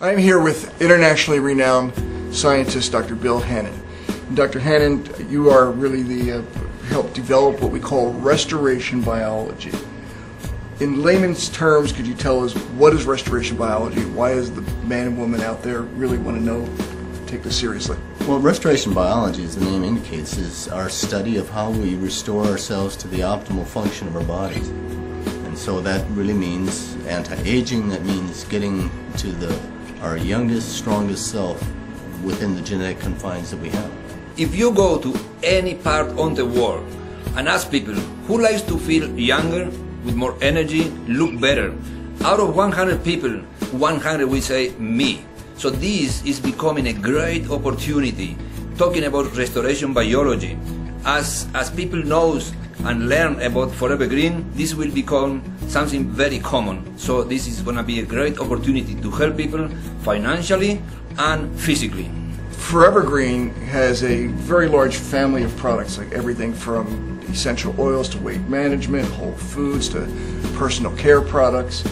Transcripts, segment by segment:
I'm here with internationally renowned scientist Dr. Bill Hennen. Dr. Hennen, you are really the help develop what we call restoration biology. In layman's terms, could you tell us what is restoration biology? Why does the man and woman out there really want to know, take this seriously? Well, restoration biology, as the name indicates, is our study of how we restore ourselves to the optimal function of our bodies. And so that really means anti-aging, that means getting to our youngest, strongest self within the genetic confines that we have. If you go to any part on the world and ask people who likes to feel younger, with more energy, look better, out of 100 people, 100 will say me. So this is becoming a great opportunity, talking about restoration biology. As people know and learn about ForeverGreen, this will become something very common. So this is going to be a great opportunity to help people financially and physically. ForeverGreen has a very large family of products, like everything from essential oils to weight management, whole foods to personal care products.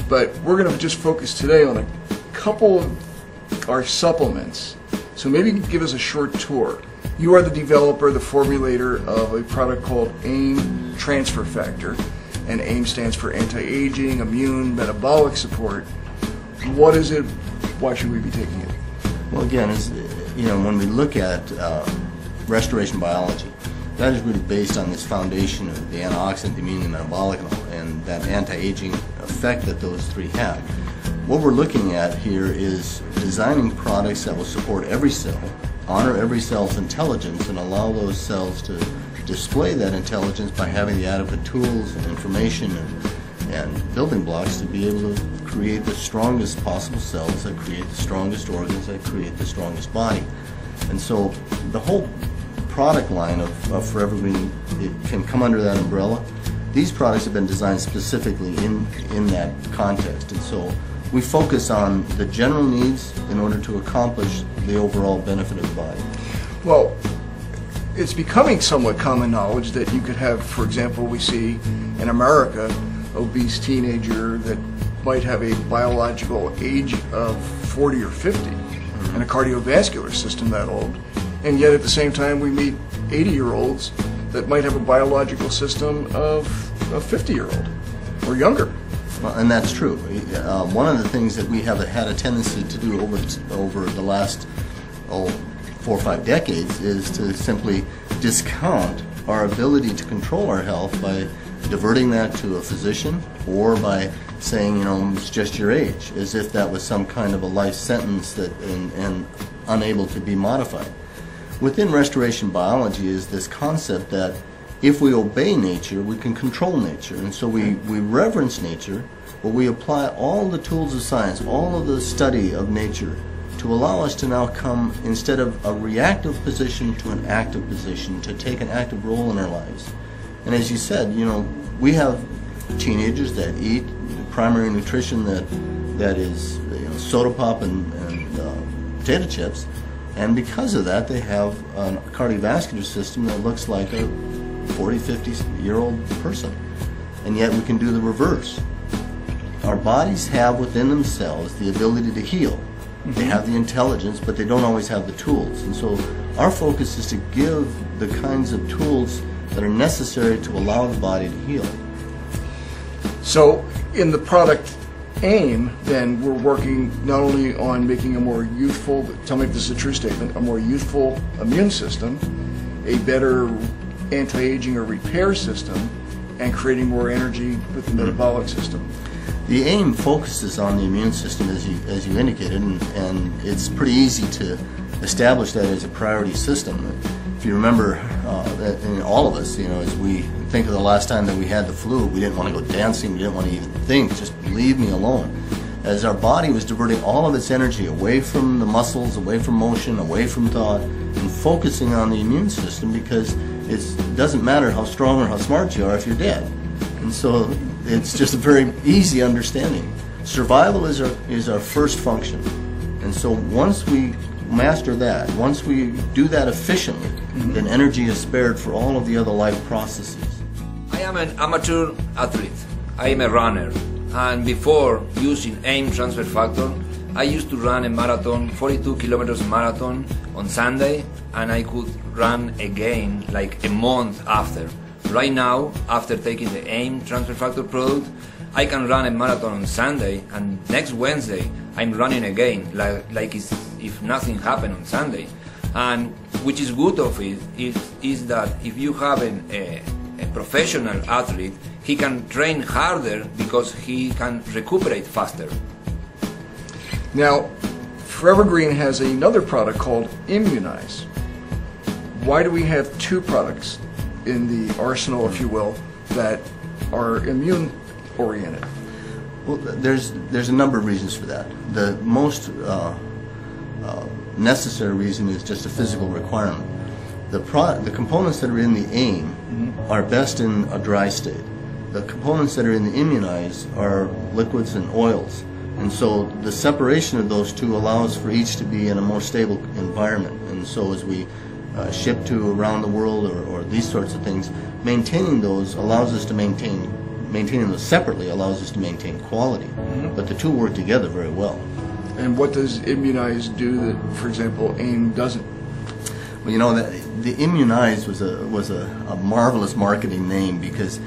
But we're going to just focus today on a couple of our supplements. So maybe you can give us a short tour. You are the developer, the formulator of a product called AIM Transfer Factor, and AIM stands for anti-aging, immune, metabolic support. What is it? Why should we be taking it? Well, again, when we look at restoration biology, that is really based on this foundation of the antioxidant, the immune, the metabolic, and that anti-aging effect that those three have. What we're looking at here is designing products that will support every cell, honor every cell's intelligence, and allow those cells to display that intelligence by having the adequate tools and information and building blocks to be able to create the strongest possible cells that create the strongest organs that create the strongest body. And so the whole product line of ForeverGreen, it can come under that umbrella. These products have been designed specifically in that context, and so we focus on the general needs in order to accomplish the overall benefit of the body. Well, it's becoming somewhat common knowledge that you could have, for example, we see in America, obese teenager that might have a biological age of 40 or 50 and a cardiovascular system that old, and yet at the same time we meet 80-year-olds that might have a biological system of a 50-year-old or younger. Well, and that's true. One of the things that we have had a tendency to do over the last 4 or 5 decades is to simply discount our ability to control our health by diverting that to a physician or by saying, it's just your age, as if that was some kind of a life sentence and unable to be modified. Within restoration biology is this concept that if we obey nature, we can control nature. And so we reverence nature, but we apply all the tools of science, all of the study of nature, to allow us to now come, instead of a reactive position, to an active position, to take an active role in our lives. And as you said, we have teenagers that eat primary nutrition that is soda pop and potato chips, and because of that they have a cardiovascular system that looks like a 40, 50-year-old person. And yet we can do the reverse. Our bodies have within themselves the ability to heal. They have the intelligence, but they don't always have the tools. And so our focus is to give the kinds of tools that are necessary to allow the body to heal. So in the product AIM, then we're working not only on making a more youthful, tell me if this is a true statement, a more youthful immune system, a better anti-aging or repair system, and creating more energy with the metabolic system. The AIM focuses on the immune system, as you indicated, and it's pretty easy to establish that as a priority system. If you remember, all of us, as we think of the last time that we had the flu, we didn't want to go dancing, we didn't want to even think, just leave me alone. As our body was diverting all of its energy away from the muscles, away from motion, away from thought, and focusing on the immune system, because it doesn't matter how strong or how smart you are if you're dead. And so it's just a very easy understanding. Survival is our first function. And so once we master that, once we do that efficiently, then energy is spared for all of the other life processes. I am an amateur athlete. I am a runner. And before using AIM Transfer Factor, I used to run a marathon, 42 kilometers marathon on Sunday, and I could run again like a month after. Right now, after taking the AIM transfer factor product, I can run a marathon on Sunday, and next Wednesday I'm running again, like if nothing happened on Sunday. And which is good of it is that if you have a professional athlete, he can train harder because he can recuperate faster. Now, ForeverGreen has another product called Immunize. Why do we have two products in the arsenal, if you will, that are immune-oriented? Well, there's a number of reasons for that. The most necessary reason is just a physical requirement. The components that are in the AIM are best in a dry state. The components that are in the Immunize are liquids and oils. And so the separation of those two allows for each to be in a more stable environment. And so as we ship to around the world or these sorts of things, maintaining those allows us to maintaining those separately allows us to maintain quality. But the two work together very well. And what does Immunize do that, for example, AIM doesn't? Well, you know, the Immunize was a marvelous marketing name because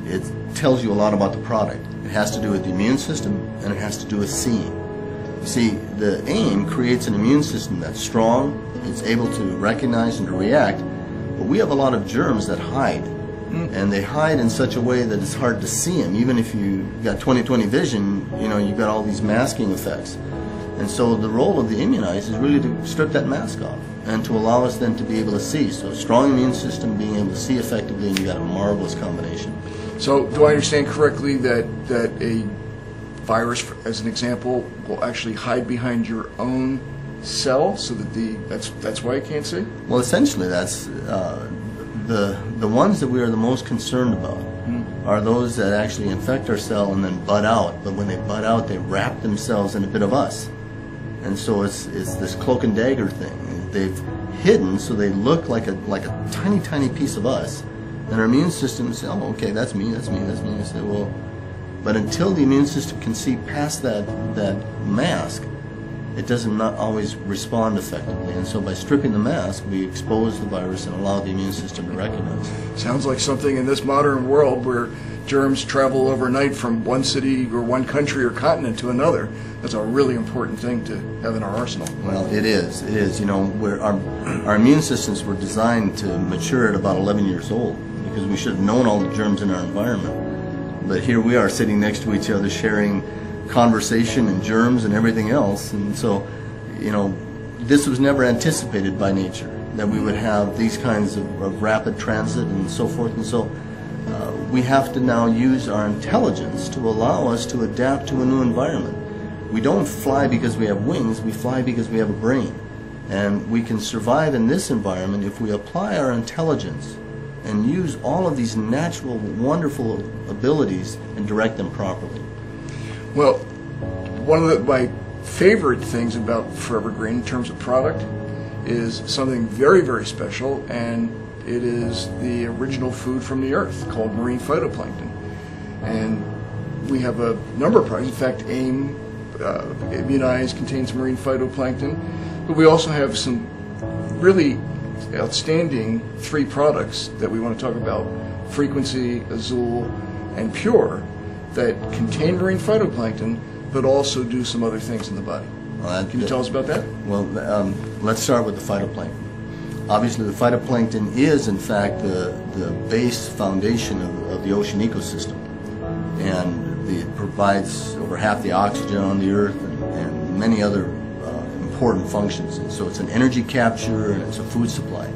it tells you a lot about the product. It has to do with the immune system, and it has to do with seeing. You see, the AIM creates an immune system that's strong, it's able to recognize and to react, but we have a lot of germs that hide. And they hide in such a way that it's hard to see them. Even if you got 20/20 vision, you know, you've got all these masking effects. And so the role of the Immunize is really to strip that mask off and to allow us then to be able to see. So a strong immune system, being able to see effectively, and you got a marvelous combination. So do I understand correctly that a virus, as an example, will actually hide behind your own cell so that that's why it can't see? Well, essentially that's the ones that we are the most concerned about are those that actually infect our cell and then bud out. But when they bud out, they wrap themselves in a bit of us. And so it's this cloak and dagger thing. They've hidden so they look like a tiny, tiny piece of us. And our immune system says, oh, okay, that's me, that's me, that's me. I say, well, but until the immune system can see past that mask, it does not always respond effectively. And so by stripping the mask, we expose the virus and allow the immune system to recognize it. Sounds like something in this modern world where germs travel overnight from one city or one country or continent to another. That's a really important thing to have in our arsenal. Well, it is. It is. You know, our immune systems were designed to mature at about 11 years old because we should have known all the germs in our environment. But here we are sitting next to each other sharing conversation and germs and everything else. And so, you know, this was never anticipated by nature, that we would have these kinds of rapid transit and so forth. And so we have to now use our intelligence to allow us to adapt to a new environment. We don't fly because we have wings, we fly because we have a brain. And we can survive in this environment if we apply our intelligence and use all of these natural, wonderful abilities and direct them properly. Well, one of my favorite things about ForeverGreen in terms of product is something very, very special, and it is the original food from the earth called marine phytoplankton. And we have a number of products. In fact, AIM, Immunize contains marine phytoplankton, but we also have some really outstanding 3 products that we want to talk about: Frequency, Azul, and Pure, that contain marine phytoplankton but also do some other things in the body. Can you tell us about that? Well, let's start with the phytoplankton. Obviously, the phytoplankton is, in fact, the base foundation of the ocean ecosystem, and it provides over half the oxygen on the earth and many other important functions. And so it's an energy capture and it's a food supply.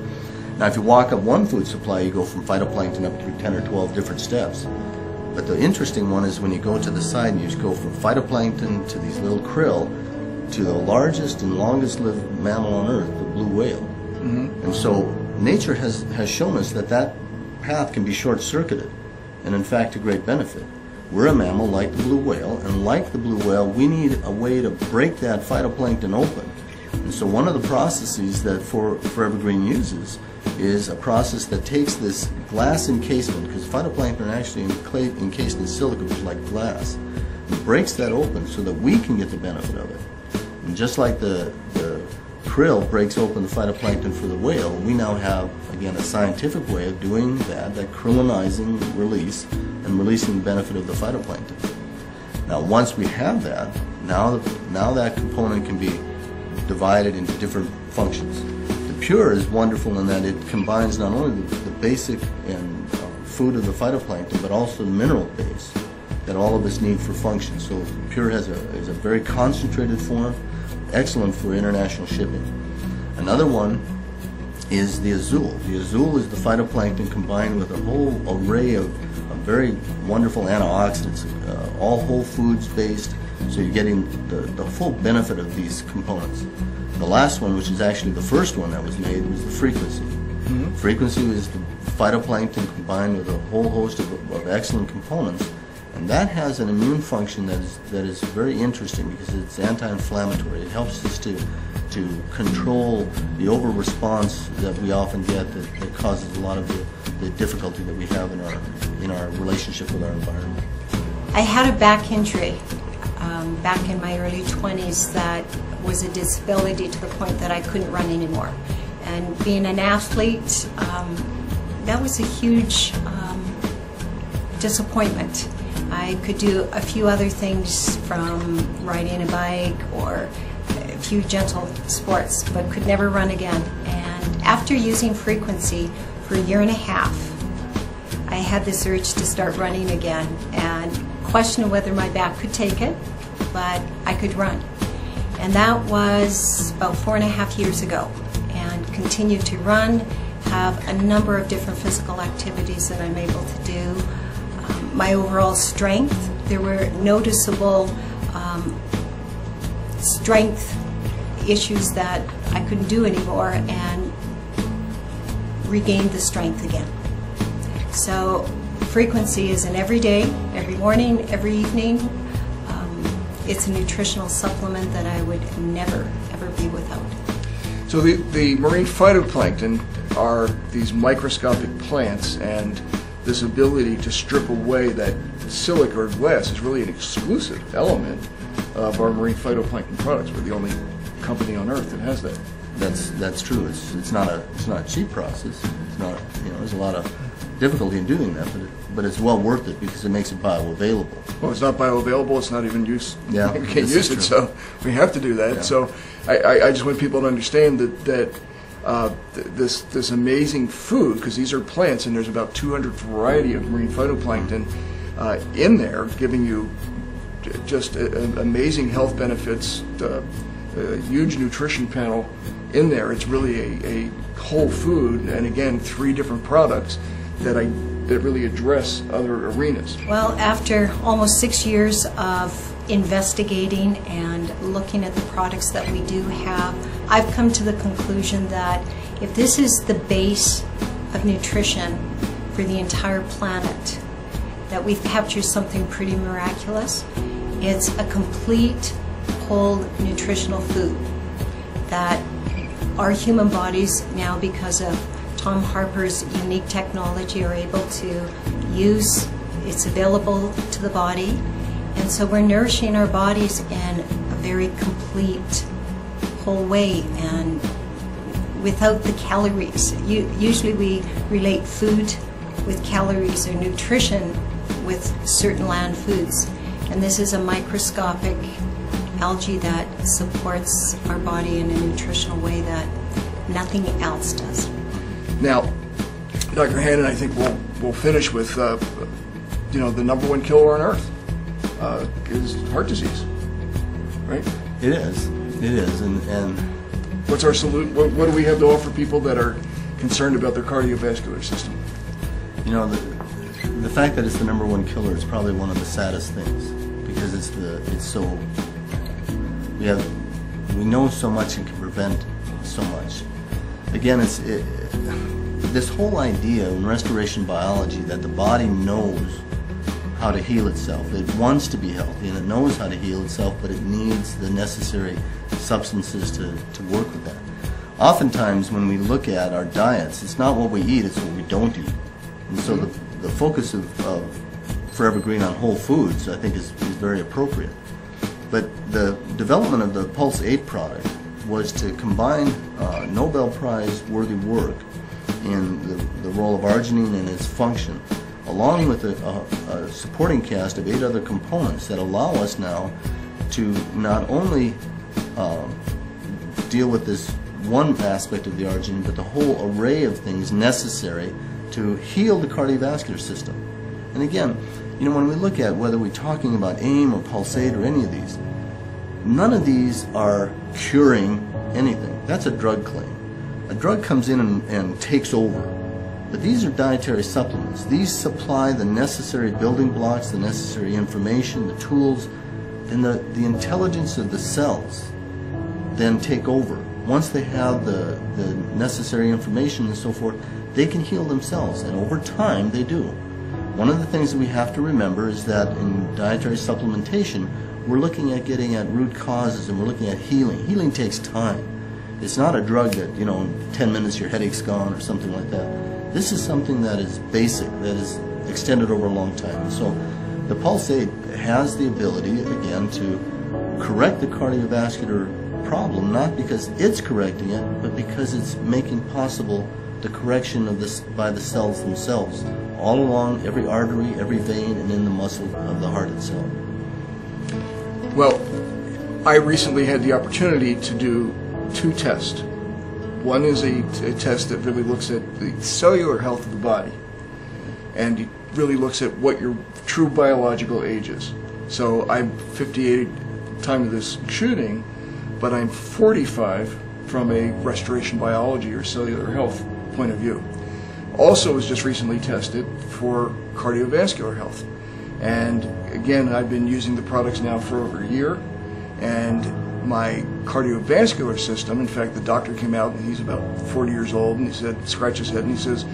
Now, if you walk up one food supply, you go from phytoplankton up through 10 or 12 different steps. But the interesting one is when you go to the side and you just go from phytoplankton to these little krill to the largest and longest lived mammal on earth, the blue whale. And so nature has shown us that path can be short-circuited, and in fact to great benefit. We're a mammal like the blue whale, and like the blue whale, we need a way to break that phytoplankton open. And so one of the processes that ForeverGreen uses is a process that takes this glass encasement, because phytoplankton are actually encased in silica, which is like glass, and breaks that open so that we can get the benefit of it. And just like the krill breaks open the phytoplankton for the whale, we now have, again, a scientific way of doing that krill-ionizing release and releasing the benefit of the phytoplankton. Now, once we have that, now that component can be divided into different functions. The pure is wonderful in that it combines not only the basic and food of the phytoplankton, but also the mineral base that all of us need for function. So pure is a very concentrated form, excellent for international shipping. Another one is the azul. The azul is the phytoplankton combined with a whole array of very wonderful antioxidants, all whole foods based, so you're getting the full benefit of these components. The last one, which is actually the first one that was made, was the frequency. Mm-hmm. Frequency is the phytoplankton combined with a whole host of excellent components, and that has an immune function that is very interesting because it's anti-inflammatory. It helps us to control the over-response that we often get that causes a lot of the difficulty that we have in our relationship with our environment. I had a back injury back in my early 20s that was a disability to the point that I couldn't run anymore. And being an athlete, that was a huge disappointment. I could do a few other things from riding a bike or a few gentle sports, but could never run again. And after using frequency for a year and a half, I had this urge to start running again and questioned whether my back could take it, but I could run. And that was about 4.5 years ago, and continued to run, have a number of different physical activities that I'm able to do. My overall strength, there were noticeable strength issues that I couldn't do anymore, and regained the strength again. So frequency is an everyday, every morning, every evening. It's a nutritional supplement that I would never, ever be without. So the marine phytoplankton are these microscopic plants, and this ability to strip away that silica or glass is really an exclusive element of our marine phytoplankton products. We're the only company on earth that has that. That's true. It's not a cheap process. It's not, there's a lot of difficulty in doing that, but it's well worth it because it makes it bioavailable. Well, it's not bioavailable. It's not even used. Yeah, we can't use it, so we have to do that. Yeah. So I just want people to understand that this amazing food, because these are plants, and there's about 200 variety of marine phytoplankton in there, giving you just amazing health benefits, a huge nutrition panel in there. It's really a whole food, and again, 3 different products that really address other arenas. Well, after almost 6 years of investigating and looking at the products that we do have, I've come to the conclusion that if this is the base of nutrition for the entire planet, that we've captured something pretty miraculous. It's a complete, whole nutritional food that our human bodies now, because of Tom Harper's unique technology, are able to use. It's available to the body, and so we're nourishing our bodies in a very complete, whole way, and without the calories. Usually we relate food with calories or nutrition with certain land foods, and this is a microscopic algae that supports our body in a nutritional way that nothing else does. Now, Dr. Hennen, I think we'll finish with the #1 killer on earth is heart disease, right? It is, and what's our solution? What do we have to offer people that are concerned about their cardiovascular system? The fact that it's the #1 killer is probably one of the saddest things, because it's so, we know so much and can prevent so much. Again, this whole idea in restoration biology that the body knows how to heal itself. It wants to be healthy and it knows how to heal itself, but it needs the necessary substances to work with that. Oftentimes when we look at our diets, it's not what we eat, it's what we don't eat. And so the focus of ForeverGreen on whole foods, I think, is very appropriate. But the development of the Pulse 8 product was to combine Nobel Prize worthy work in the role of arginine and its function, along with a supporting cast of 8 other components that allow us now to not only deal with this one aspect of the arginine, but the whole array of things necessary to heal the cardiovascular system. And again, you know, when we look at whether we're talking about AIM or Pulse 8 or any of these, none of these are curing anything. That's a drug claim. A drug comes in and takes over. But these are dietary supplements. These supply the necessary building blocks, the necessary information, the tools, and the intelligence of the cells then take over. Once they have the necessary information and so forth, they can heal themselves, and over time they do. One of the things that we have to remember is that in dietary supplementation, we're looking at getting at root causes, and we're looking at healing. Healing takes time. It's not a drug that, you know, in 10 minutes your headache's gone or something like that. This is something that is basic, that is extended over a long time. So the Pulse 8 has the ability, again, to correct the cardiovascular problem, not because it's correcting it, but because it's making possible the correction of this by the cells themselves, all along every artery, every vein, and in the muscle of the heart itself. Well, I recently had the opportunity to do 2 tests. One is a test that really looks at the cellular health of the body, and it really looks at what your true biological age is. So I'm 58 at the time of this shooting, but I'm 45 from a restoration biology or cellular health point of view. Also was just recently tested for cardiovascular health. And again, I've been using the products now for over a year, and my cardiovascular system, in fact, the doctor came out, and he's about 40 years old, and he said, scratch his head, and he says,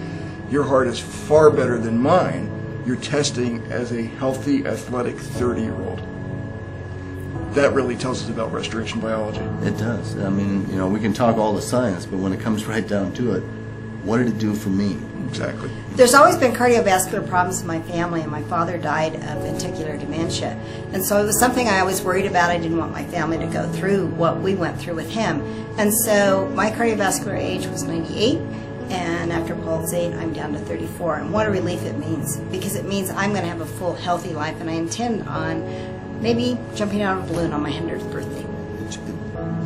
your heart is far better than mine. You're testing as a healthy, athletic 30-year-old. That really tells us about restoration biology. It does. I mean, you know, we can talk all the science, but when it comes right down to it, what did it do for me? Exactly. There's always been cardiovascular problems in my family, and my father died of ventricular dementia. And so it was something I was worried about. I didn't want my family to go through what we went through with him. And so my cardiovascular age was 98, and after Pulse 8, I'm down to 34. And what a relief it means, because it means I'm going to have a full, healthy life, and I intend on maybe jumping out of a balloon on my 100th birthday.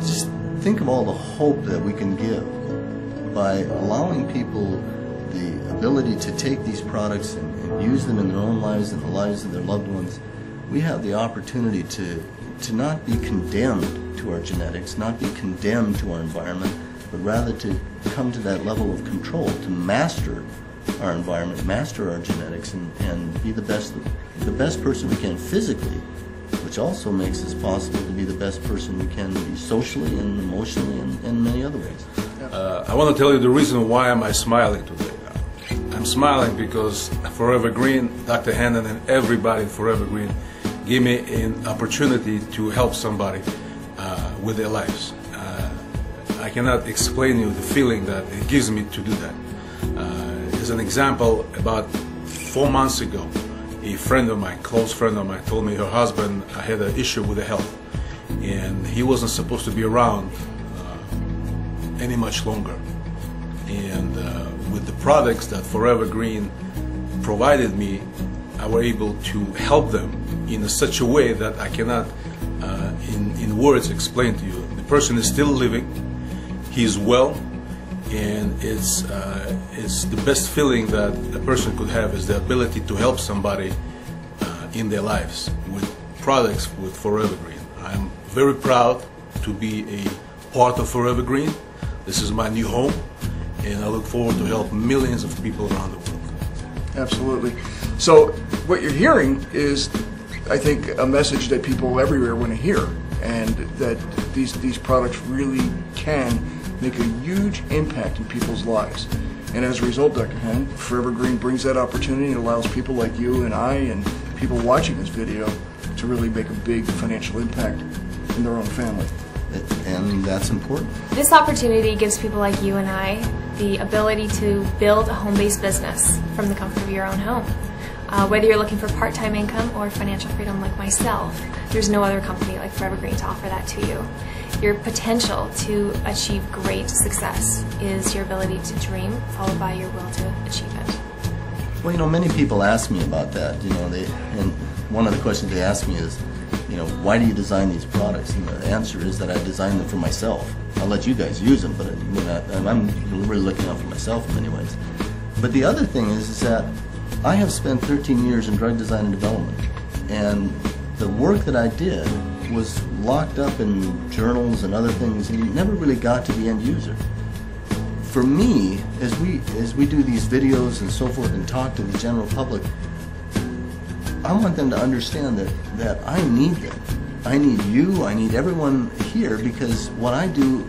Just think of all the hope that we can give by allowing people the ability to take these products and use them in their own lives and the lives of their loved ones. We have the opportunity to not be condemned to our genetics, not be condemned to our environment, but rather to come to that level of control, to master our environment, master our genetics, and be the best person we can physically, which also makes it possible to be the best person we can be socially and emotionally and in many other ways. I want to tell you the reason why am I smiling today. I'm smiling because ForeverGreen, Dr. Hennen, and everybody at ForeverGreen gave me an opportunity to help somebody with their lives. I cannot explain you the feeling that it gives me to do that. As an example, about 4 months ago, a friend of mine, close friend of mine, told me her husband had an issue with the health, and he wasn't supposed to be around any much longer. And with the products that ForeverGreen provided me, I was able to help them in such a way that I cannot in words explain to you. The person is still living, he's well, and it's the best feeling that a person could have is the ability to help somebody in their lives with products with ForeverGreen. I'm very proud to be a part of ForeverGreen. This is my new home, and I look forward to help millions of people around the world. Absolutely. So what you're hearing is, I think, a message that people everywhere want to hear, and that these products really can make a huge impact in people's lives. And as a result, Dr. Hennen, ForeverGreen brings that opportunity and allows people like you and I and people watching this video to really make a big financial impact in their own family. And that's important. This opportunity gives people like you and I the ability to build a home-based business from the comfort of your own home. Whether you're looking for part-time income or financial freedom like myself, there's no other company like ForeverGreen to offer that to you. Your potential to achieve great success is your ability to dream, followed by your will to achieve it. Well, you know, many people ask me about that. You know, and one of the questions they ask me is, you know, why do you design these products? And the answer is that I design them for myself. I'll let you guys use them, but I'm really looking out for myself in many ways. But the other thing is that I have spent 13 years in drug design and development, and the work that I did was locked up in journals and other things, and it never really got to the end user. For me, as we do these videos and so forth and talk to the general public, I want them to understand that I need them. I need you, I need everyone here, because what I do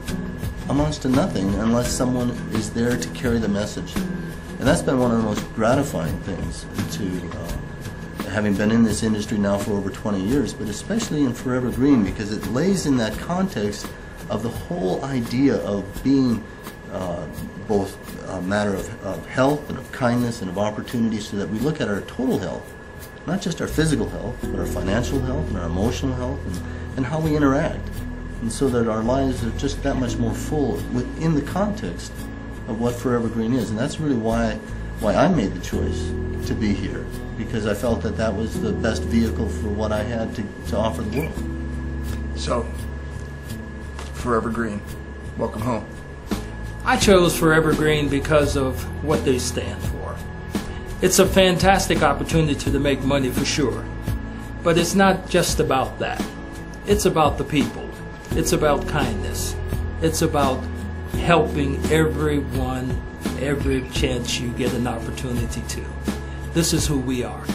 amounts to nothing unless someone is there to carry the message. And that's been one of the most gratifying things to having been in this industry now for over 20 years, but especially in ForeverGreen, because it lays in that context of the whole idea of being both a matter of health and of kindness and of opportunity, so that we look at our total health, not just our physical health, but our financial health and our emotional health, and how we interact, and so that our lives are just that much more full within the context of what ForeverGreen is. And that's really why I made the choice to be here, because I felt that that was the best vehicle for what I had to offer the world. So, ForeverGreen, welcome home. I chose ForeverGreen because of what they stand for. It's a fantastic opportunity to make money for sure, but it's not just about that. It's about the people. It's about kindness. It's about helping everyone every chance you get an opportunity to. This is who we are.